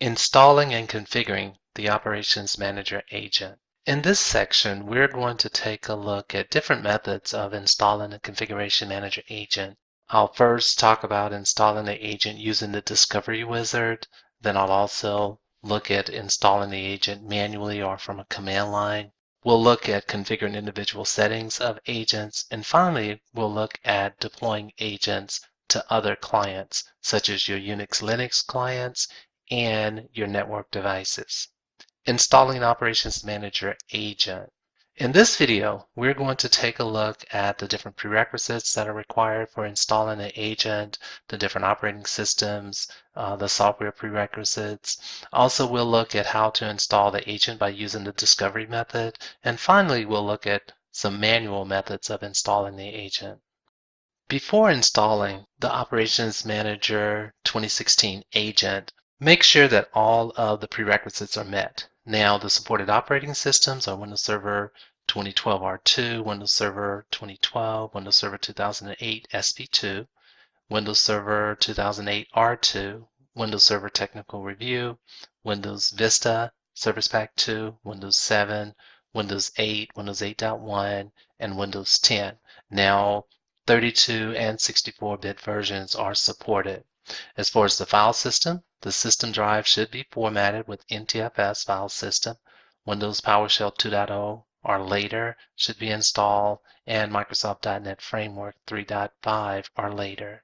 Installing and configuring the Operations Manager agent. In this section, we're going to take a look at different methods of installing a Configuration Manager agent. I'll first talk about installing the agent using the Discovery Wizard. Then I'll also look at installing the agent manually or from a command line. We'll look at configuring individual settings of agents. And finally, we'll look at deploying agents to other clients, such as your Unix Linux clients and your network devices. Installing Operations Manager agent. In this video, we're going to take a look at the different prerequisites that are required for installing an agent, the different operating systems, the software prerequisites. Also, we'll look at how to install the agent by using the discovery method. And finally, we'll look at some manual methods of installing the agent. Before installing the Operations Manager 2016 agent, make sure that all of the prerequisites are met. Now, the supported operating systems are Windows Server 2012 R2, Windows Server 2012, Windows Server 2008 SP2, Windows Server 2008 R2, Windows Server Technical Review, Windows Vista, Service Pack 2, Windows 7, Windows 8, Windows 8.1, and Windows 10. Now, 32 and 64-bit versions are supported. As far as the file system, the system drive should be formatted with NTFS file system. Windows PowerShell 2.0 or later should be installed, and Microsoft.NET Framework 3.5 or later.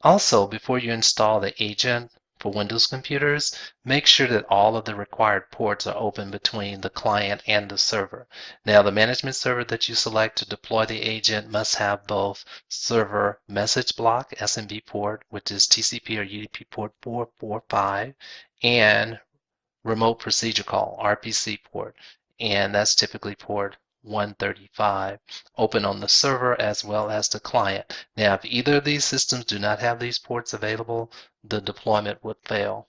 Also, before you install the agent for Windows computers, make sure that all of the required ports are open between the client and the server. Now, the management server that you select to deploy the agent must have both server message block SMB port, which is TCP or UDP port 445, and remote procedure call RPC port, and that's typically port 135, open on the server as well as the client. Now, if either of these systems do not have these ports available, the deployment would fail.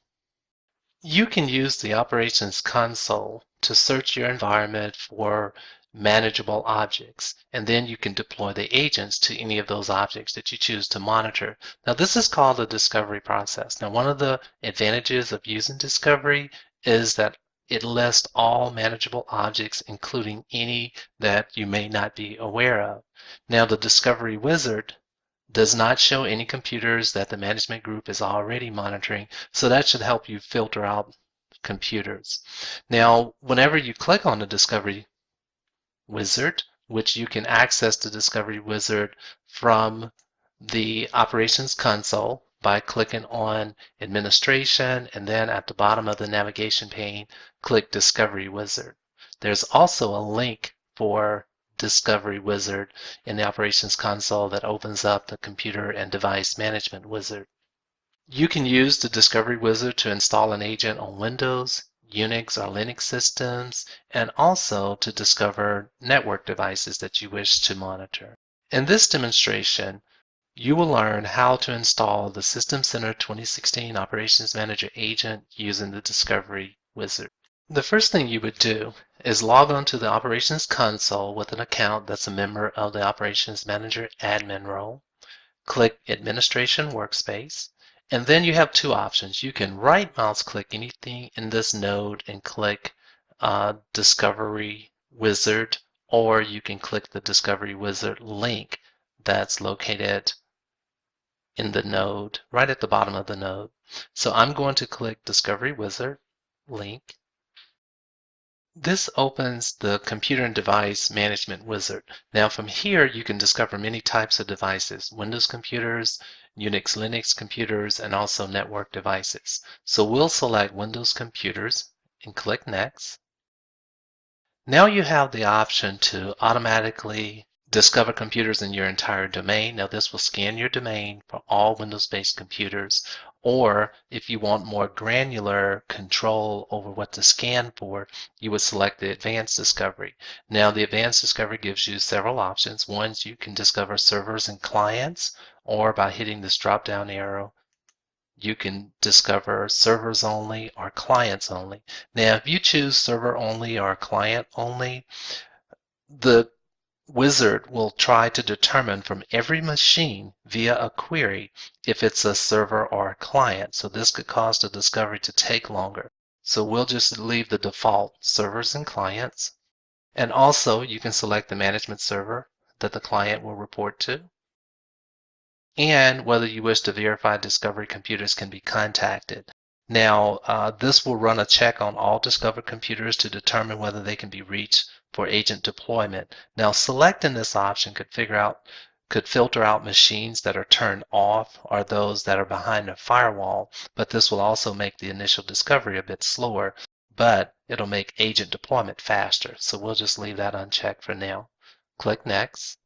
You can use the Operations Console to search your environment for manageable objects, and then you can deploy the agents to any of those objects that you choose to monitor. Now, this is called the discovery process. Now, one of the advantages of using discovery is that it lists all manageable objects, including any that you may not be aware of. Now, the Discovery Wizard does not show any computers that the management group is already monitoring, so that should help you filter out computers. Now, whenever you click on the Discovery Wizard, which you can access the Discovery Wizard from the Operations Console by clicking on Administration, and then at the bottom of the navigation pane, click Discovery Wizard. There's also a link for Discovery Wizard in the Operations Console that opens up the Computer and Device Management Wizard. You can use the Discovery Wizard to install an agent on Windows, Unix or Linux systems, and also to discover network devices that you wish to monitor. In this demonstration, you will learn how to install the System Center 2016 Operations Manager agent using the Discovery Wizard. The first thing you would do is log on to the Operations Console with an account that's a member of the Operations Manager admin role. Click Administration Workspace, and then you have two options. You can right mouse click anything in this node and click Discovery Wizard, or you can click the Discovery Wizard link that's located in the node, right at the bottom of the node. So I'm going to click Discovery Wizard link. This opens the Computer and Device Management Wizard. Now from here you can discover many types of devices, Windows computers, Unix Linux computers, and also network devices. So we'll select Windows computers and click Next. Now you have the option to automatically discover computers in your entire domain. Now this will scan your domain for all Windows-based computers, or if you want more granular control over what to scan for, you would select the Advanced Discovery. Now the Advanced Discovery gives you several options. One, you can discover servers and clients, or by hitting this drop-down arrow, you can discover servers only or clients only. Now if you choose server only or client only, the wizard will try to determine from every machine via a query if it's a server or a client. So this could cause the discovery to take longer. So we'll just leave the default servers and clients. And also you can select the management server that the client will report to, and whether you wish to verify discovery computers can be contacted. Now, this will run a check on all discovered computers to determine whether they can be reached for agent deployment. Now, selecting this option could filter out machines that are turned off or those that are behind a firewall, but this will also make the initial discovery a bit slower, but it'll make agent deployment faster. So we'll just leave that unchecked for now. Click Next.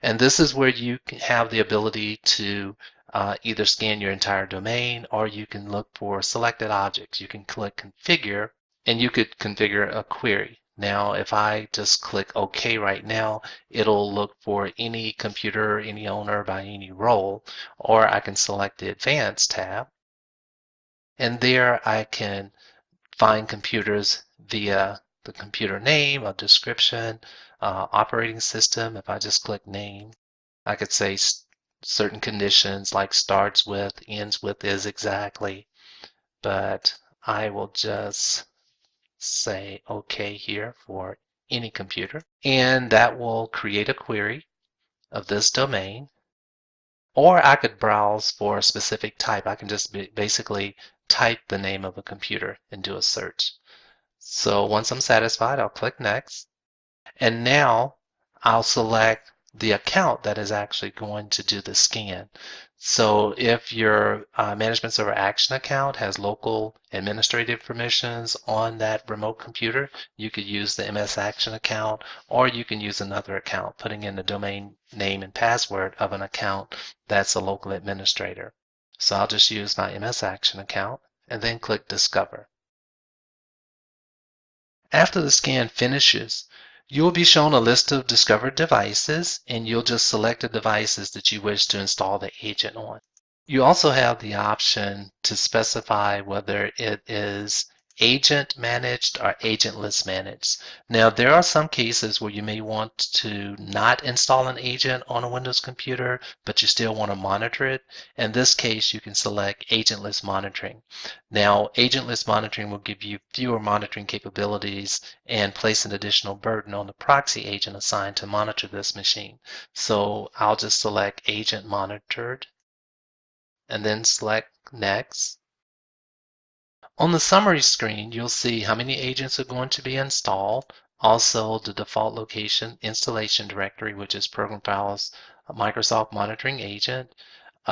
And this is where you can have the ability to either scan your entire domain, or you can look for selected objects. You can click Configure, and you could configure a query. Now, if I just click OK right now, it'll look for any computer, any owner by any role, or I can select the Advanced tab, and there I can find computers via the computer name, a description, operating system. If I just click Name, I could say certain conditions like starts with, ends with, is exactly, but I will just say OK here for any computer, and that will create a query of this domain. Or I could browse for a specific type. I can just basically type the name of a computer and do a search. So once I'm satisfied, I'll click Next. And now I'll select the account that is actually going to do the scan. So if your Management Server Action account has local administrative permissions on that remote computer, you could use the MS Action account, or you can use another account, putting in the domain name and password of an account that's a local administrator. So I'll just use my MS Action account and then click Discover. After the scan finishes, you'll be shown a list of discovered devices, and you'll just select the devices that you wish to install the agent on. You also have the option to specify whether it is agent managed or agentless managed. Now, there are some cases where you may want to not install an agent on a Windows computer, but you still want to monitor it. In this case, you can select agentless monitoring. Now, agentless monitoring will give you fewer monitoring capabilities and place an additional burden on the proxy agent assigned to monitor this machine. So I'll just select agent monitored and then select Next. On the summary screen, you'll see how many agents are going to be installed, also the default location installation directory, which is Program Files Microsoft Monitoring Agent,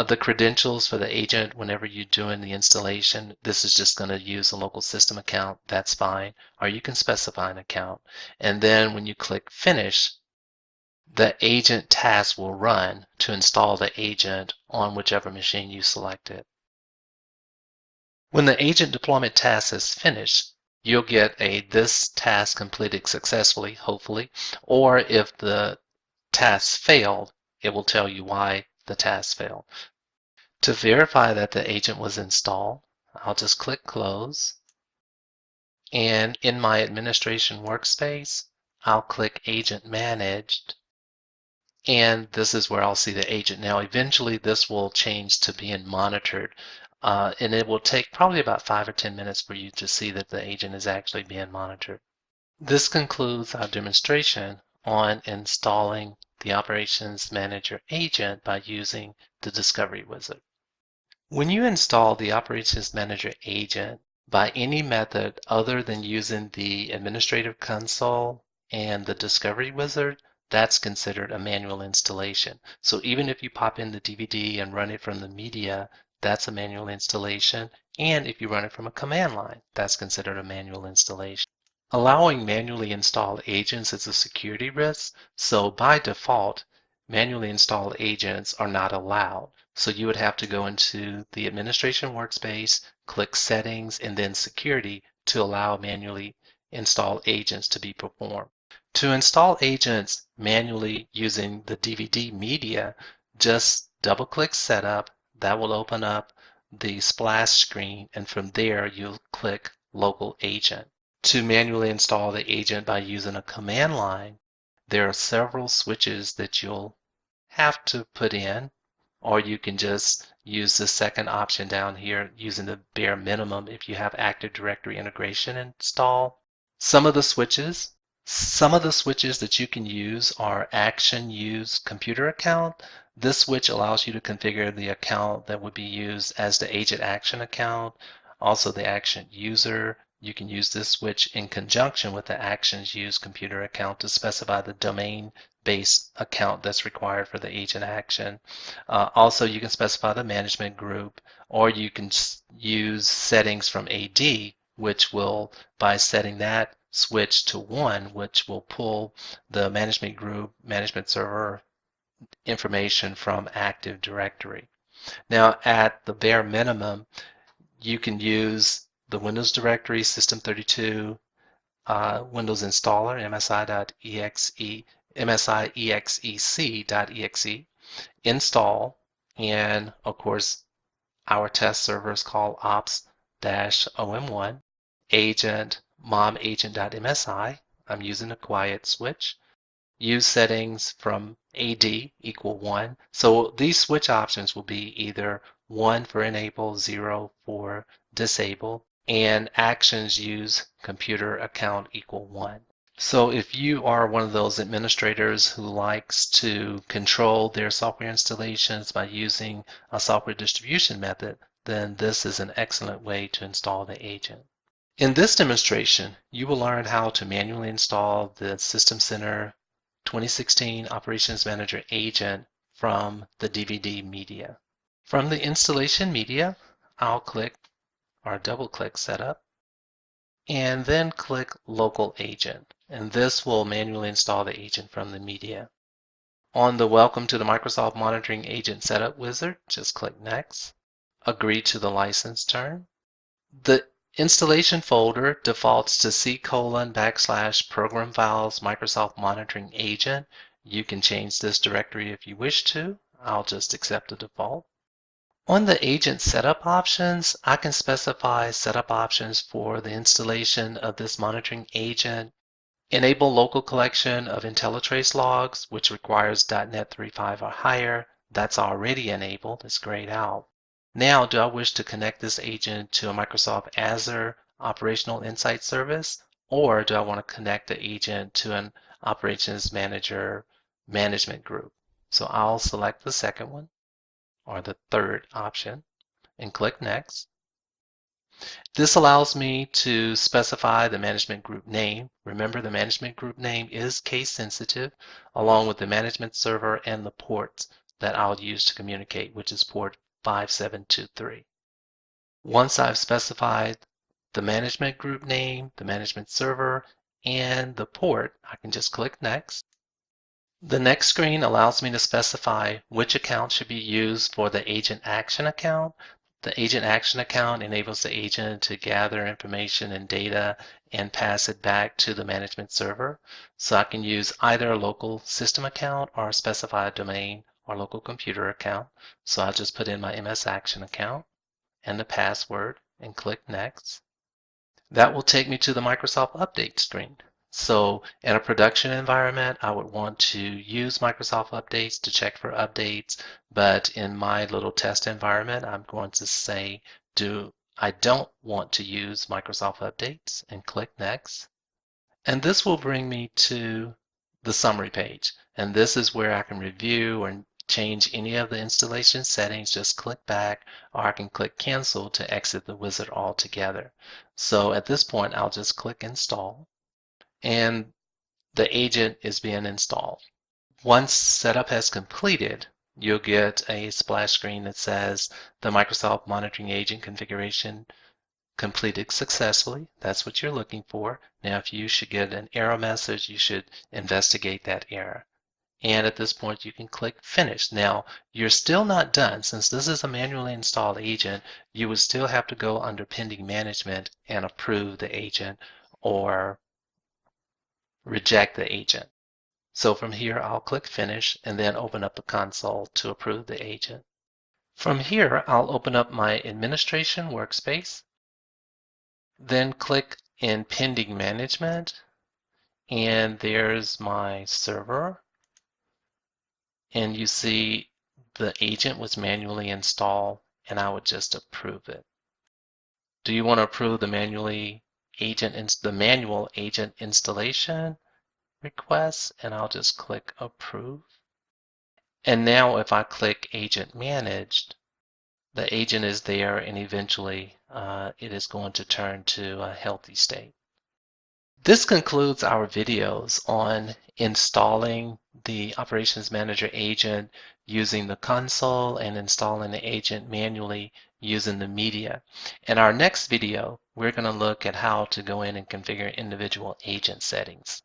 the credentials for the agent whenever you're doing the installation. This is just going to use a local system account. That's fine. Or you can specify an account. And then when you click Finish, the agent task will run to install the agent on whichever machine you selected. When the agent deployment task is finished, you'll get a "this task completed successfully," hopefully, or if the task failed, it will tell you why the task failed. To verify that the agent was installed, I'll just click Close, and in my administration workspace, I'll click Agent Managed, and this is where I'll see the agent. Now, eventually this will change to being monitored. And it will take probably about 5 or 10 minutes for you to see that the agent is actually being monitored. This concludes our demonstration on installing the Operations Manager agent by using the Discovery Wizard. When you install the Operations Manager agent by any method other than using the Administrative Console and the Discovery Wizard, that's considered a manual installation. So even if you pop in the DVD and run it from the media, that's a manual installation. And if you run it from a command line, that's considered a manual installation. Allowing manually installed agents is a security risk. So by default, manually installed agents are not allowed. So you would have to go into the administration workspace, click Settings, and then Security to allow manually installed agents to be performed. To install agents manually using the DVD media, just double-click Setup. That will open up the splash screen, and from there you'll click Local Agent. To manually install the agent by using a command line, there are several switches that you'll have to put in, or you can just use the second option down here using the bare minimum if you have Active Directory integration installed. Some of the switches that you can use are Action Use Computer Account. This switch allows you to configure the account that would be used as the agent action account, also the action user. You can use this switch in conjunction with the Actions Use Computer account to specify the domain-based account that's required for the agent action. Also, you can specify the management group, or you can use settings from AD, which will, by setting that switch to 1, which will pull the management group, management server information from Active Directory. Now, at the bare minimum, you can use the Windows directory System32 Windows installer msiexec.exe install, and of course our test server is called ops-om1 agent momagent.msi. I'm using a quiet switch. Use settings from AD equal 1. So these switch options will be either 1 for enable, 0 for disable, and actions use computer account equal 1. So if you are one of those administrators who likes to control their software installations by using a software distribution method, then this is an excellent way to install the agent. In this demonstration, you will learn how to manually install the System Center 2016 Operations Manager agent from the DVD media. From the installation media, I'll click or double-click Setup, and then click Local Agent, and this will manually install the agent from the media. On the Welcome to the Microsoft Monitoring Agent Setup wizard, just click Next. Agree to the license term. The installation folder defaults to C:\program files Microsoft Monitoring Agent. You can change this directory if you wish to. I'll just accept the default. On the agent setup options, I can specify setup options for the installation of this monitoring agent. Enable local collection of IntelliTrace logs, which requires .NET 3.5 or higher. That's already enabled. It's grayed out. Now, do I wish to connect this agent to a Microsoft Azure Operational Insight Service, or do I want to connect the agent to an Operations Manager management group? So I'll select the second one, or the third option, and click Next. This allows me to specify the management group name. Remember, the management group name is case sensitive, along with the management server and the ports that I'll use to communicate, which is port 5723. Once I've specified the management group name, the management server, and the port, I can just click Next. The next screen allows me to specify which account should be used for the agent action account. The agent action account enables the agent to gather information and data and pass it back to the management server. So I can use either a local system account or a specified domain or local computer account. So I'll just put in my MS Action account and the password and click Next. That will take me to the Microsoft Update screen. So in a production environment, I would want to use Microsoft Updates to check for updates, but in my little test environment, I'm going to say, I don't want to use Microsoft Updates, and click Next. And this will bring me to the summary page. And this is where I can review or change any of the installation settings. Just click back, or I can click Cancel to exit the wizard altogether. So at this point, I'll just click Install, and the agent is being installed. Once setup has completed, you'll get a splash screen that says the Microsoft Monitoring Agent configuration completed successfully. That's what you're looking for. Now, if you should get an error message, you should investigate that error. And at this point, you can click Finish. Now, you're still not done. Since this is a manually installed agent, you would still have to go under Pending Management and approve the agent or reject the agent. So from here, I'll click Finish and then open up the console to approve the agent. From here, I'll open up my administration workspace, then click in Pending Management, And there's my server. And you see the agent was manually installed, and I would just approve it. Do you want to approve the manual agent installation request? And I'll just click approve. And now if I click agent managed, the agent is there, and eventually it is going to turn to a healthy state. This concludes our videos on installing the Operations Manager agent using the console and installing the agent manually using the media. In our next video, we're going to look at how to go in and configure individual agent settings.